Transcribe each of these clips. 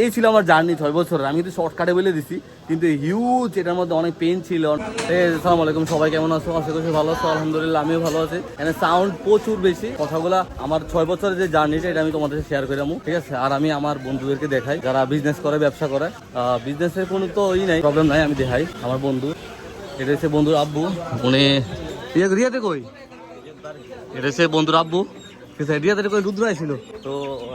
এই ছিল আমার জার্নি 6 বছরের। আমি কিন্তু শর্টকাটে বলে দিছি, কিন্তু হিউজ এটার মধ্যে অনেক পেন ছিল। আসসালামু আলাইকুম, সবাই কেমন আছো? আশা করছি ভালো আছো। আলহামদুলিল্লাহ আমিও ভালো আছি। এখানে সাউন্ড প্রচুর বেশি। কথাগুলা আমার 6 বছরের যে জার্নিটা এটা আমি তোমাদের শেয়ার করে দেবো, ঠিক আছে? আর আমি আমার বন্ধুদেরকে দেখাই যারা বিজনেস করে, ব্যবসা করে। বিজনেসের কোনো তো নাই, প্রবলেম নাই, আমি দেখাই আমার বন্ধু। এটা হচ্ছে বন্ধুর আব্বু, উনি রিয়াতে কই, এটা হচ্ছে বন্ধুর আব্বু, রিয়াতে কই রুদ্র ছিল। তো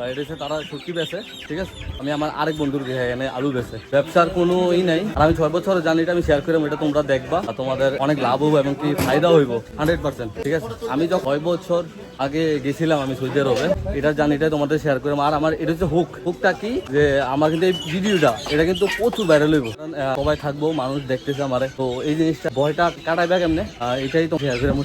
এটা হচ্ছে তারা শুটকি বেছে, ঠিক আছে? আমি আমার আরেক বন্ধুর এখানে আলু বেছে। ব্যবসার কোনো নাই। আর আমি 6 বছর জার্নিটা আমি শেয়ার করলাম, এটা তোমরা দেখবা, তোমাদের অনেক লাভ হইব এবং কি ফায়দা হইব 100%, ঠিক আছে? আমি যখন 6 বছর আগে গেছিলাম আমি সৌদি আরবে, এটার জার্নিটা তোমাদের শেয়ার করলাম। আর আমার এটা হচ্ছে হুকটা কি, যে আমার কিন্তু এই ভিডিওটা এটা কিন্তু প্রচুর ভাইরাল হইব, সবাই থাকবো, মানুষ দেখতেছে আমারে। তো এই জিনিসটা ভয়টা কাটাইবা কেমনে, এটাই তো শেয়ার করলাম।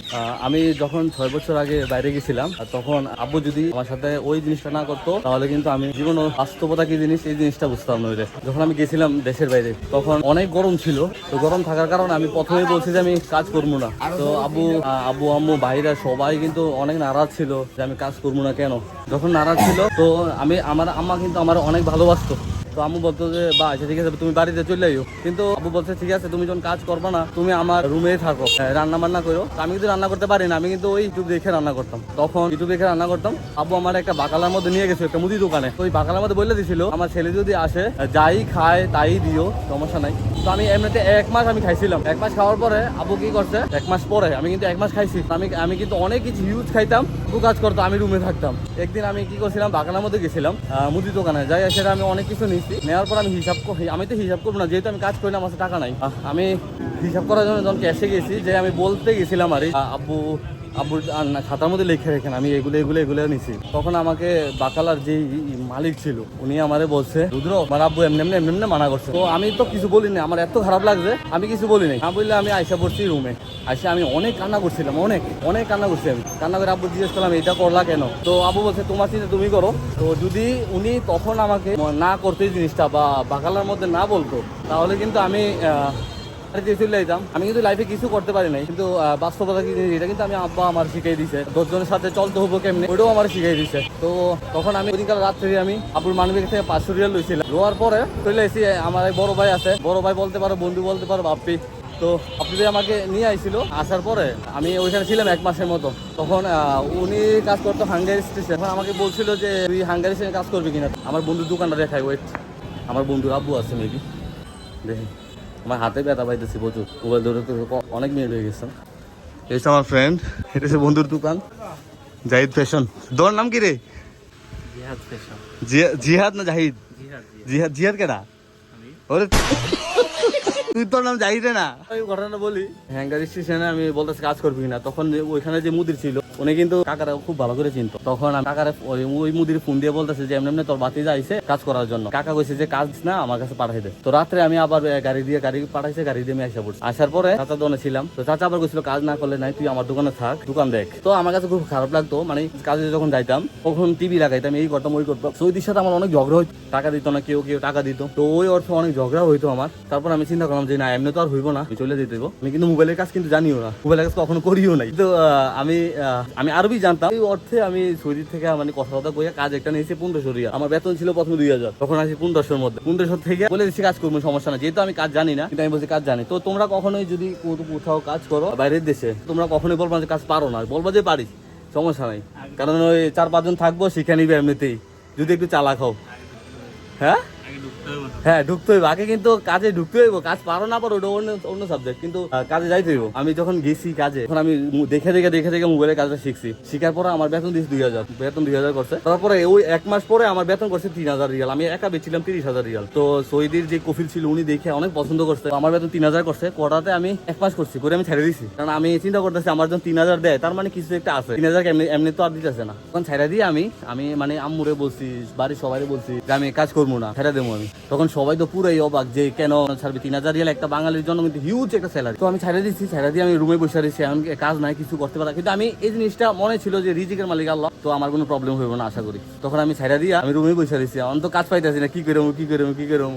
আমি যখন 6 বছর আগে বাইরে গেছিলাম, তখন আব্বু যদি আমার সাথে ওই জিনিসটা না করতো, তাহলে কিন্তু আমি জীবন বাস্তবতা কি জিনিস এই জিনিসটা বুঝতাম না। যখন আমি গেছিলাম দেশের বাইরে, তখন অনেক গরম ছিল। তো গরম থাকার কারণে আমি প্রথমেই বলছি যে আমি কাজ করবো না। তো আব্বু আম্মু ভাইরা সবাই কিন্তু অনেক নারাজ ছিল যে আমি কাজ করবো না কেন। যখন নারাজ ছিল, তো আমার আম্মা কিন্তু আমার অনেক ভালোবাসতো। তো আম্মু বলতো যে বা আচ্ছা ঠিক আছে তুমি বাড়িতে চলে যাইও, কিন্তু আব্বু বলছে ঠিক আছে তুমি যখন কাজ করবা না, তুমি আমার রুমে থাকো, রান্না বান্না করো। আমি কিন্তু রান্না করতে পারি না, আমি কিন্তু ওই ইউটিউব দেখে রান্না করতাম। তখন ইউটিউব দেখে রান্না করতাম। আব্বু আমার একটা বাকালার মধ্যে নিয়ে গেছে, একটা মুদি দোকানে। তো ওই বাকালার মধ্যে বলে দিছিল আমার ছেলে যদি আসে যাই খায় তাই দিও, সমস্যা নাই। তো আমি এমনিতে 1 মাস আমি খাইছিলাম। 1 মাস খাওয়ার পরে আব্বু কি করছে, 1 মাস পরে আমি কিন্তু 1 মাস খাইছি। আমি কিন্তু অনেক কিছু হিউজ খাইতাম, আব্বু কাজ করতো, আমি রুমে থাকতাম। একদিন আমি কি করছিলাম, বাকালার মধ্যে গেছিলাম মুদি দোকানে, যাই সেটা আমি অনেক কিছু নিচ্ছি। নেওয়ার পর আমি আমি তো হিসাব করবো না, যেহেতু আমি কাজ করি না, আমার টাকা নাই। আমি হিসাব করার জন্য যখন ক্যাশে গেছি, যে আমি বলতে গেছিলাম আর আব্বুর খাতার মধ্যে লিখে রেখেন আমি এগুলো নিছি। তখন আমাকে বাকালার যে মালিক ছিল উনি আমারে বলছে রুদ্র আমার আব্বু এমনি মানা করছে। তো আমি তো কিছু বলিনি, আমার এত খারাপ লাগছে আমি কিছু বলিনি। আমি বললে আমি আইসা পড়ছি রুমে। আমি অনেক কান্না করছিলাম, অনেক কান্না করছি। আমি কান্না করে আব্বু জিজ্ঞেস করলাম এটা করলা কেন? তো আব্বু বলছে তোমার চিন্তা তুমি করো। তো যদি উনি তখন আমাকে না করতে জিনিসটা বা বাকালার মধ্যে না বলতো, তাহলে কিন্তু আমি চলে যেতাম। আমি কিন্তু লাইফে কিছু করতে পারি নাই, কিন্তু বাস্তবতা কি এটা কিন্তু আমি আব্বা আমার শিখিয়ে দিছে। 10 জনের সাথে চলতে হবো কেমনি ওইটাও আমার শিখিয়ে দিছে। তো তখন আমি ওইদিনকাল রাত্রে আমি আব্বুর মানবিক থেকে 500 রিয়াল লইছিলাম। লোয়ার পরে চলে এসেছি। আমার এক বড় ভাই আছে, বড় ভাই বলতে পারো, বন্ধু বলতে পারো, বাপ্পি। তো আপনি আমাকে নিয়ে আইছিল। আসার পরে আমি ওইখানে ছিলাম 1 মাসের মতো। তখন উনি কাজ করতো হাঙ্গারি স্টেশন। এখন আমাকে বলছিল যে তুই হাঙ্গারি স্টেশনে কাজ করবি কিনা। আমার বন্ধুর দোকানটা দেখাই, ওয়েট, আমার বন্ধুর আব্বু আছে মেবি, দেখি। আমার হাতে ব্যথা পাইতেছি প্রচুর, মোবাইল ধরে অনেক মিনিট হয়ে গেছে। এই আমার ফ্রেন্ড, এটা হচ্ছে বন্ধুর দোকান জাহিদ ফ্যাশন। তোর নাম কি রে? জিহাদ ফ্যাশন। জিহাদ না জাহিদ? জিহাদ কেনা? ওরে তুই তোর নাম জাহিদ না? ওই ঘটনা বলি, হ্যাঙ্গার স্টেশনে আমি বলতেছি কাজ করবি না। তখন ওইখানে যে মুদির ছিল উনি কিন্তু কাকারা খুব ভালো করে চিনতো। তখন কাকারে ওই মুদির ফোন দিয়ে বলতেছে যে এমনি তোর বাতি যাইছে কাজ করার জন্য। কাকা কইছে যে কাজ না আমার কাছে পাঠাই দে। তো রাত্রে আমি আবার গাড়ি পাঠাইছে, গাড়ি দিয়ে আমি আসা পড়ছি। আসার পরে চাচা দোকানে ছিলাম। তো চাচা আবার কইছিল কাজ না করলে নাই, তুই আমার দোকানে থাক, দোকান দেখ। তো আমার কাছে খুব খারাপ লাগতো, মানে কাজে যখন যাইতাম তখন টিভি লাগাইতাম, এই করতাম ওই করতাম। সৌদির সাথে আমার অনেক ঝগড়া হইতো, টাকা দিত না, কেউ টাকা দিত। তো ওই অর্থ অনেক ঝগড়া হইতো আমার। তারপর আমি চিন্তা করলাম যে না এমনি তো আর হইব না, চলে যেতে হইব। আমি কিন্তু মোবাইলের কাজ কিন্তু জানিও না, মোবাইলের কাজ কখনো করিও নাই। তো আমি আরবি জানতাম। এই অর্থে আমি সৌদি থেকে মানে কথা কইয়া কাজ একটা নিয়েছি 1500 রিয়াল। আমার বেতন ছিল প্রথমে 2000, তখন আসি 1500-র মধ্যে। 1500 থেকে বলে দিচ্ছি কাজ করবো, সমস্যা না, যেহেতু আমি কাজ জানি না। কিন্তু আমি বলছি কাজ জানি। তো তোমরা কখনোই যদি কোথাও কাজ করো বাইরের দেশে, তোমরা কখনোই বলবা যে কাজ পারো না, বলবা যে পারি, সমস্যা নাই। কারণ ওই 4-5 জন থাকবো, শিখে নিবে এমনিতেই, যদি একটু চালাক হও। হ্যাঁ ঢুকতে হইব আগে, কিন্তু কাজে ঢুকতে হইব। কাজ পারো না পারো ওটা অন্য সাবজেক্ট, কিন্তু কাজে যাইতে হইব। আমি যখন গেছি কাজে, তখন আমি দেখে মোবাইলের কাজটা শিখছি। শিখার পরে আমার বেতন দিয়েছে 2000, বেতন 2000 করছে। তারপরে ওই 1 মাস পরে আমার বেতন করছে 3000 রিয়াল। আমি একা বেছিলাম 30,000 রিয়াল। তো সৌদির যে কফিল ছিল উনি দেখে অনেক পছন্দ করছে, আমার বেতন 3000 করছে। কটাতে আমি 1 মাস করছি, করে আমি ছেড়ে দিছি। কারণ আমি চিন্তা করতেছি আমার যখন 3000 দেয়, তার মানে কিছু একটা আছে। 3000 এমনি তো আর দিতেছে না। তখন ছেড়ে দিয়ে আমি মানে আম্মুরে বলছি, বাড়ির সবাই বলছি যে আমি কাজ করবো না, ছেড়ে দেবো আমি। তখন সবাই তো পুরাই অবাক যে কেন ছাড়বি, 3000 রিয়াল একটা বাঙালির জন্য কিন্তু হিউজ একটা স্যালারি। তো আমি ছেড়ে দিচ্ছি, ছেড়ে দিয়ে আমি রুমে বসে রয়েছি। এমন কাজ নাই, কিছু করতে পারা। কিন্তু আমি এই জিনিসটা মনে ছিল যে রিজিকের মালিক আল্লাহ, তো আমার কোনো প্রবলেম হইব না আশা করি। তখন আমি ছেড়ে দিয়ে আমি রুমে বসে রয়েছি। অন্ত কাজ পাইতেছি না, কি করবো।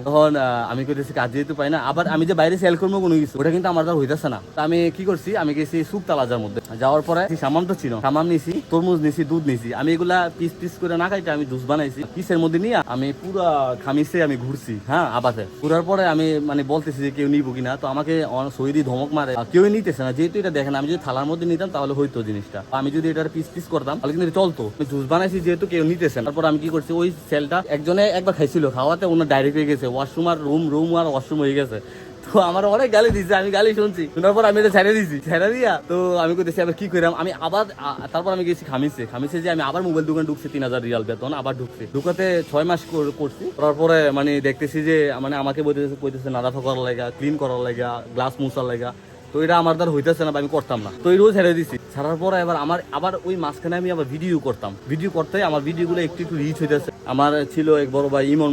তখন আমি করতেছি কাজ যেহেতু পাই না, আবার আমি যে বাইরে সেল করবো কোনো কিছু, ওটা কিন্তু আমার দ্বারা হইতেছে না। তো আমি কি করছি, আমি গেছি সুক তালাজার মধ্যে। যাওয়ার পরে সামাম তো ছিল, সামাম নিছি, তরমুজ নিছি, দুধ নিছি। আমি এগুলা পিস করে না খাইতে আমি জুস বানাইছি। পিসের মধ্যে নিয়ে আমি পুরা খামিছি দিছে, আমি ঘুরছি হ্যাঁ আবাসে। ঘুরার পরে আমি মানে বলতেছি যে কেউ নিবো কিনা, তো আমাকে সৈরি ধমক মারে, কেউ নিতেছে না। যেহেতু এটা দেখেন আমি যদি থালার মধ্যে নিতাম তাহলে হইতো জিনিসটা, আমি যদি এটার পিস পিস করতাম তাহলে কিন্তু চলতো। জুস বানাইছি যেহেতু কেউ নিতেছে না। তারপর আমি কি করছি, ওই সেলটা একজনে একবার খাইছিল, খাওয়াতে ওনার ডাইরেক্ট হয়ে গেছে ওয়াশরুম আর রুম আর ওয়াশরুম হয়ে গেছে। তো আমার অনেক গালি দিচ্ছে, আমি গালি শুনছি, শোনার পর আমি এটা ছেড়ে দিছি। ছেড়ে দিয়া তো আমি করতেছি আবার কি করলাম, আমি আবার তারপর আমি গেছি খামিছে যে আমি আবার মোবাইল দোকান ঢুকছি, 3000 রিয়াল বেতন আবার ঢুকছি। ঢুকাতে 6 মাস করছি। করার পরে মানে দেখতেছি যে মানে আমাকে বলতেছে নাদাফা করার লাগা, ক্লিন করার লাগা, গ্লাস মুছার লাগা। তো এটা আমার দ্বারা হইতেছে না, আমি করতাম না। তো এটাও ছেড়ে দিছি। ছাড়ার পরে এবার আমার আবার ওই মাঝখানে আমি আবার ভিডিও করতাম। ভিডিও করতে আমার ভিডিওগুলো একটু রিচ হইতেছে। আমার ছিল এক বড় ভাই ইমন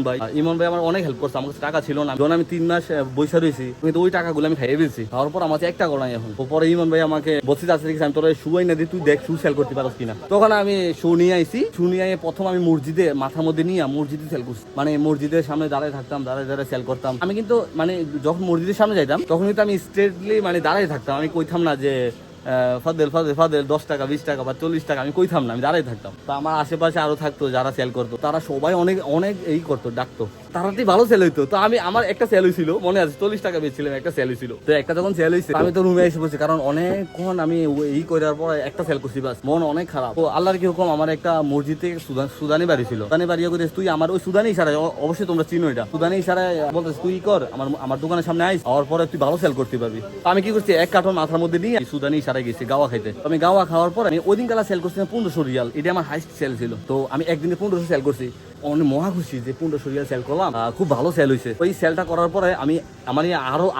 ভাই আমার অনেক হেল্প করছে। আমার কাছে টাকা ছিল না, যখন আমি 3 মাস বৈশা রয়েছি, কিন্তু ওই টাকাগুলো আমি খাইয়ে ফেলছি। খাওয়ার পর আমার একটা করাই এখন। পরে ইমন ভাই আমাকে বলছি দেখছি আমি তোর শু না দিই, তুই দেখ শু সেল করতে পারস কিনা। তখন আমি শু নিয়ে আইছি। শু নিয়ে প্রথম আমি মসজিদে মাথার মধ্যে নিয়ে মসজিদে সেল করছি। মানে মসজিদের সামনে দাঁড়ায় থাকতাম, দাঁড়ায় সেল করতাম। আমি কিন্তু মানে যখন মসজিদের সামনে যাইতাম তখন কিন্তু আমি স্ট্রেটলি মানে দাঁড়ায় থাকতাম। আমি কইতাম না যে ফাদেল 10 টাকা 20 টাকা বা 40 টাকা, আমি কইতাম না, আমি দাঁড়াই থাকতাম। তো আমার আশেপাশে আরো থাকতো যারা সেল করতো, তারা সবাই অনেক এই করতো, ডাকতো, তাড়াতাড়ি ভালো সেল হইতো। তো আমার একটা সেল হয়েছিল মনে আছে, 40 টাকা বেচছিলাম, একটা সেল হয়েছিল। তো একটা যখন সেল হয়েছে আমি তো রুমে এসে বলছি, কারণ অনেকক্ষণ আমি এই করার পর একটা সেল করছি, বাস মন অনেক খারাপ। তো আল্লাহর কি হুকুম, আমার একটা মসজিদ থেকে সুদানি বাড়ি ছিল, সুদানি বাড়ি করে তুই আমার ওই সুদানি ইশারায়, অবশ্যই তোমরা চিনো এটা, সুদানি ইশারায় বলতেছে তুই কর আমার দোকানের সামনে আইস, হওয়ার পরে তুই ভালো সেল করতে পারবি। তো আমি কি করছি, এক কার্টন মাথার মধ্যে নিয়ে সুদানি ইশারায় গেছি গাওয়া খাইতে। আমি গাওয়া খাওয়ার পর আমি ওই দিন কালা সেল করছিলাম 1500 রিয়াল, এটা আমার হাইস্ট সেল ছিল। তো আমি একদিনে 1500 সেল করছি, অনেক মহা খুশি যে 1500 রিয়াল সেল করলাম, খুব ভালো সেল হয়েছে। ওই সেলটা করার পরে আমি আমার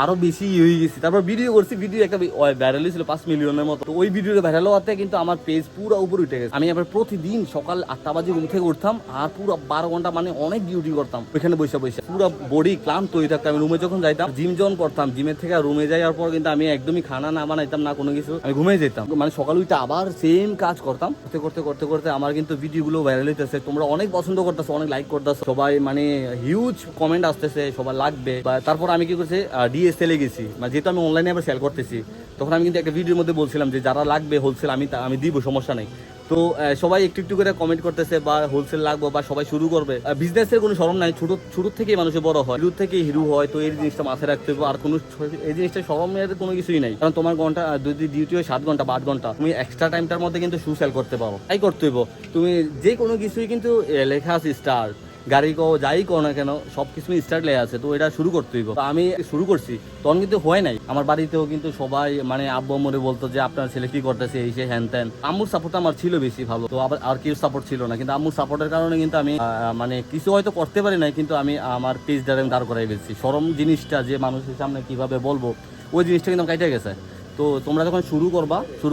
আরো বেশি হয়ে গেছি। তারপর ভিডিও করছি, ভিডিও একটা ভাইরাল হয়েছিল 5 মিলিয়নের মতো। তো ওই ভিডিওটা ভাইরাল হওয়াতে কিন্তু আমার পেজ পুরো উপরে উঠে গেছে। আমি আবার প্রতিদিন সকাল 8টা বাজে ঘুম থেকে উঠতাম, আর পুরো 12 ঘন্টা মানে অনেক ডিউটি করতাম ওইখানে বসে পুরো বডি ক্লান্ত হয়ে থাকতাম। আমি রুমে যখন যাইতাম, জিম যখন করতাম, জিমের থেকে রুমে যাওয়ার পর কিন্তু আমি একদমই খানা না বানাইতাম না কোনো কিছু, আমি ঘুমিয়ে যেতাম। মানে সকাল উঠে আবার সেম কাজ করতাম। করতে আমার কিন্তু ভিডিওগুলো ভাইরাল হইতেছে, তোমরা অনেক পছন্দ করতেছো, অনেক লাইক করতেছো, সবাই মানে হিউজ কমেন্ট আসতেছে, সবাই লাগবে। তারপর আমি কি করছি, ডিএসএল এ গেছি, মানে যেহেতু আমি অনলাইনে আবার সেল করতেছি, তখন আমি কিন্তু একটা ভিডিওর মধ্যে বলছিলাম যে যারা লাগবে হোলসেল আমি দিব, সমস্যা নেই। তো সবাই একটু করে কমেন্ট করতেছে বা হোলসেল লাগবে বা সবাই শুরু করবে। বিজনেসের কোনো শরম নাই, ছোট থেকেই মানুষের বড় হয়, শুরু থেকে হিরো হয়। তো এই জিনিসটা মাথায় রাখতে হবে। আর কোনো এই জিনিসটা শরমের কোনো কিছুই নাই, কারণ তোমার ঘন্টা যদি ডিউটি হয় 7 ঘন্টা বা 8 ঘন্টা, তুমি এক্সট্রা টাইমটার মধ্যে কিন্তু শু সেল করতে পারো। তাই করতে হইব। তুমি যে কোনো কিছুই কিন্তু লেখা আছে স্টার, গাড়ি কো যাই করো না কেন সবকিছু স্টার্ট লেগে আছে। তো এটা শুরু করতে হইব। তো আমি শুরু করছি, তখন কিন্তু হয় নাই। আমার বাড়িতেও কিন্তু সবাই মানে আব্বু আম্মুরে বলতো যে আপনার ছেলে কি করতেছে, এই সে হ্যান ত্যান। আম্মুর সাপোর্ট আমার ছিল বেশি ভালো, তো আবার আর কেউ সাপোর্ট ছিল না। কিন্তু আম্মুর সাপোর্টের কারণে কিন্তু আমি মানে কিছু হয়তো করতে পারি নাই, কিন্তু আমি আমার পেজটারে দাঁড় করাই ফেলছি। শরম জিনিসটা যে মানুষের সামনে কিভাবে বলবো, ওই জিনিসটা কিন্তু কাইটে গেছে। তো তোমরা যখন শুরু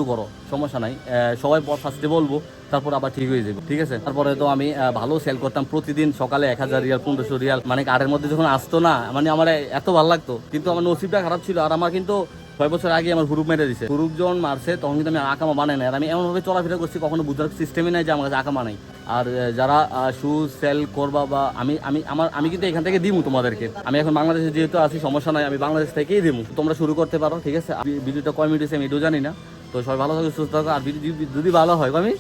করো, সমস্যা নাই, সবাই ফার্স্টে বলবো, তারপর আবার ঠিক হয়ে যাবে, ঠিক আছে। তারপরে তো আমি ভালো সেল করতাম প্রতিদিন সকালে 1000 রিয়াল 1500 রিয়াল, মানে কারের মধ্যে যখন আসতো না, মানে আমার এত ভালো লাগতো। কিন্তু আমার নসিবটা খারাপ ছিল। আর আমার কিন্তু 6 বছর আগে আমার হুরুপ মেরে দিছে। হুরুপ যখন মারছে তখন কিন্তু আমি আকামা বানাই নাই। আর আমি এমনভাবে চলাফেরা করছি, কখনো বুঝার সিস্টেমই নাই যে আমার কাছে আকামা নাই। আর যারা শু সেল করবা বা আমি কিন্তু এখান থেকে দিমু তোমাদেরকে। আমি এখন বাংলাদেশে যেহেতু আছি, সমস্যা নাই, আমি বাংলাদেশ থেকেই দিমু, তোমরা শুরু করতে পারো, ঠিক আছে। ভিডিওটা কয় মিনিট হয়েছে আমি এটাও জানি না। তো সবাই ভালো থাকে, সুস্থ থাকো। আর যদি ভালো হয়, আমি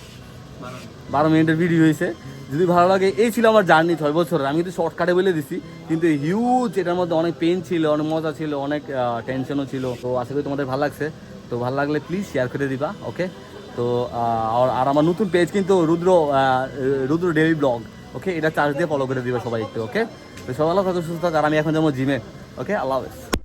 12 মিনিটের ভিডিও হয়েছে, যদি ভালো লাগে। এই ছিল আমার জার্নি 6 বছরের। আমি কিন্তু শর্টকাটে বলে দিছি, কিন্তু হিউজ এটার মধ্যে অনেক পেন ছিল, অনেক মজা ছিল, অনেক টেনশনও ছিল। তো আশা করি তোমাদের ভালো লাগছে। তো ভালো লাগলে প্লিজ শেয়ার করে দিবা, ওকে। তো আর আমার নতুন পেজ কিন্তু রুদ্র ডেইলি ব্লগ, ওকে। এটা চার্জ দিয়ে ফলো করে দিবা সবাই একটু, ওকে। তো সবাই ভালো থাকো, সুস্থ থাকো। আর আমি এখন যাবো জিমে, ওকে। আল্লাহ হাফেজ।